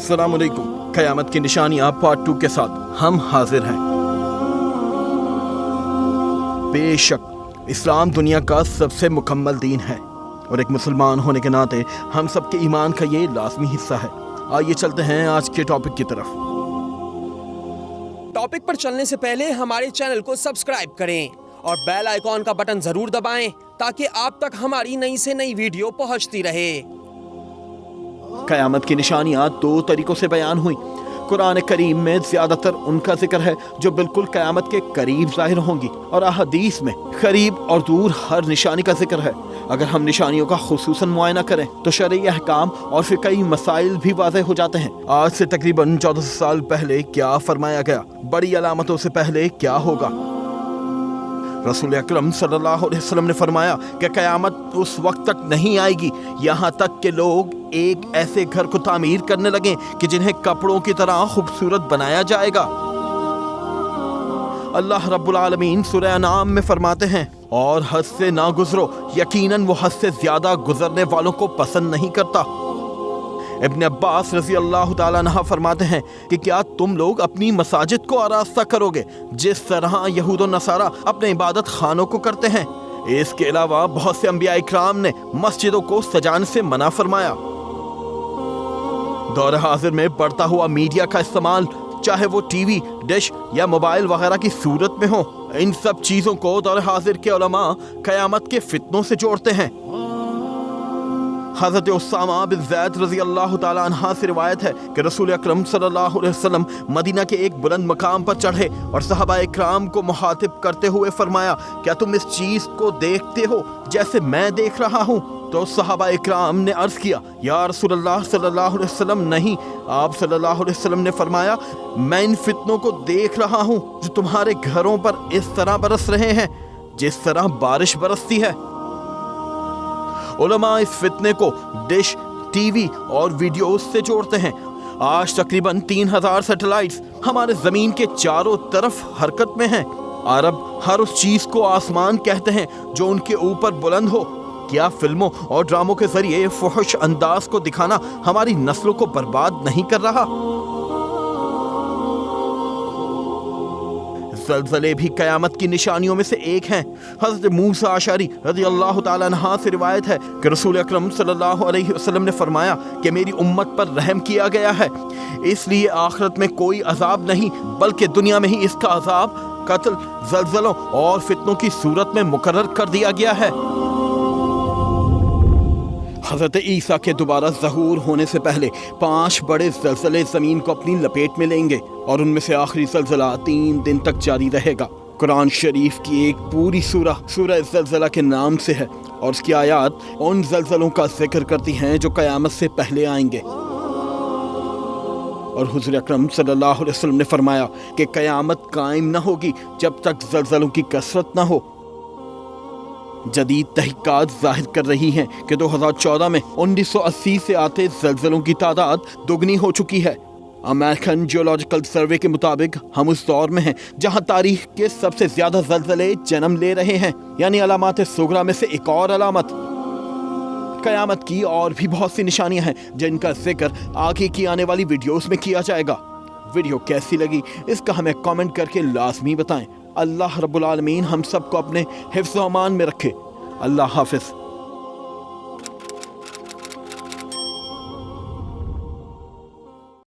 السلام علیکم۔ قیامت کی نشانیاں پارٹ 2 کے ساتھ ہم حاضر ہیں۔ بے شک اسلام دنیا کا سب سے مکمل دین ہے اور ایک مسلمان ہونے کے ناطے ہم سب کے ایمان کا یہ لازمی حصہ ہے۔ آئیے چلتے ہیں آج کے ٹاپک کی طرف۔ ٹاپک پر چلنے سے پہلے ہمارے چینل کو سبسکرائب کریں اور بیل آئیکن کا بٹن ضرور دبائیں تاکہ آپ تک ہماری نئی سے نئی ویڈیو پہنچتی رہے۔ قیامت کی نشانیاں 2 طریقوں سے بیان ہوئیں۔ قرآن کریم میں زیادہ تر ان کا ذکر ہے جو بالکل قیامت کے قریب ظاہر ہوں گی، اور احادیث میں قریب اور دور ہر نشانی کا ذکر ہے۔ اگر ہم نشانیوں کا خصوصاً معائنہ کریں تو شرعی احکام اور فقہی مسائل بھی واضح ہو جاتے ہیں۔ آج سے تقریباً 1400 سال پہلے کیا فرمایا گیا، بڑی علامتوں سے پہلے کیا ہوگا؟ رسول اکرم صلی اللہ علیہ وسلم نے فرمایا کہ قیامت اس وقت تک نہیں آئے گی یہاں تک کہ لوگ ایک ایسے گھر کو تعمیر کرنے لگیں کہ جنہیں کپڑوں کی طرح خوبصورت بنایا جائے گا۔ اللہ رب العالمین سورہ انعام میں فرماتے ہیں، اور حد سے نہ گزرو، یقیناً وہ حد سے زیادہ گزرنے والوں کو پسند نہیں کرتا۔ ابن عباس رضی اللہ تعالیٰ عنہ فرماتے ہیں کہ کیا تم لوگ اپنی مساجد کو آراستہ کرو گے جس طرح یہود و نصارہ اپنے عبادت خانوں کو کرتے ہیں؟ اس کے علاوہ بہت سے انبیاء اکرام نے مسجدوں کو سجانے سے منع فرمایا۔ دور حاضر میں بڑھتا ہوا میڈیا کا استعمال، چاہے وہ ٹی وی، ڈش یا موبائل وغیرہ کی صورت میں ہو، ان سب چیزوں کو دور حاضر کے علماء قیامت کے فتنوں سے جوڑتے ہیں۔ حضرت اسامہ بن زید رضی اللہ تعالیٰ عنہ سے روایت ہے کہ رسول اکرم صلی اللہ علیہ وسلم مدینہ کے ایک بلند مقام پر چڑھے اور صحابہ اکرام کو مخاطب کرتے ہوئے فرمایا، کیا تم اس چیز کو دیکھتے ہو جیسے میں دیکھ رہا ہوں؟ تو صحابہ اکرام نے عرض کیا، یا رسول اللہ صلی اللہ علیہ وسلم نہیں۔ آپ صلی اللہ علیہ وسلم نے فرمایا، میں ان فتنوں کو دیکھ رہا ہوں جو تمہارے گھروں پر اس طرح برس رہے ہیں جس طرح بارش برستی ہے۔ علماء اس فتنے کو ڈش، ٹی وی اور ویڈیوز سے جوڑتے ہیں۔ آج تقریباً 3000 سیٹلائٹس ہمارے زمین کے چاروں طرف حرکت میں ہیں۔ عرب ہر اس چیز کو آسمان کہتے ہیں جو ان کے اوپر بلند ہو۔ کیا فلموں اور ڈراموں کے ذریعے فحش انداز کو دکھانا ہماری نسلوں کو برباد نہیں کر رہا؟ زلزلے بھی قیامت کی نشانیوں میں سے ایک ہیں۔ حضرت موسیٰ اشعری رضی اللہ تعالیٰ عنہ سے روایت ہے کہ رسول اکرم صلی اللہ علیہ وسلم نے فرمایا کہ میری امت پر رحم کیا گیا ہے، اس لیے آخرت میں کوئی عذاب نہیں بلکہ دنیا میں ہی اس کا عذاب قتل، زلزلوں اور فتنوں کی صورت میں مقرر کر دیا گیا ہے۔ حضرت عیسیٰ کے دوبارہ ظہور ہونے سے پہلے 5 بڑے زلزلے زمین کو اپنی لپیٹ میں لیں گے، اور ان میں سے آخری زلزلہ 3 دن تک جاری رہے گا۔ قرآن شریف کی ایک پوری سورہ زلزلہ کے نام سے ہے، اور اس کی آیات ان زلزلوں کا ذکر کرتی ہیں جو قیامت سے پہلے آئیں گے۔ اور حضور اکرم صلی اللہ علیہ وسلم نے فرمایا کہ قیامت قائم نہ ہوگی جب تک زلزلوں کی کثرت نہ ہو۔ جدید تحقیقات ظاہر کر رہی ہیں کہ 2014 میں 1980 سے آتے زلزلوں کی تعداد دگنی ہو چکی ہے۔ امریکن جیولوجیکل سروے کے مطابق ہم اس دور میں ہیں جہاں تاریخ کے سب سے زیادہ زلزلے جنم لے رہے ہیں، یعنی علامات صغریٰ میں سے ایک اور علامت۔ قیامت کی اور بھی بہت سی نشانیاں ہیں جن کا ذکر آگے کی آنے والی ویڈیوز میں کیا جائے گا۔ ویڈیو کیسی لگی اس کا ہمیں کامنٹ کر کے لازمی بتائیں۔ اللہ رب العالمین ہم سب کو اپنے حفظ و امان میں رکھے۔ اللہ حافظ۔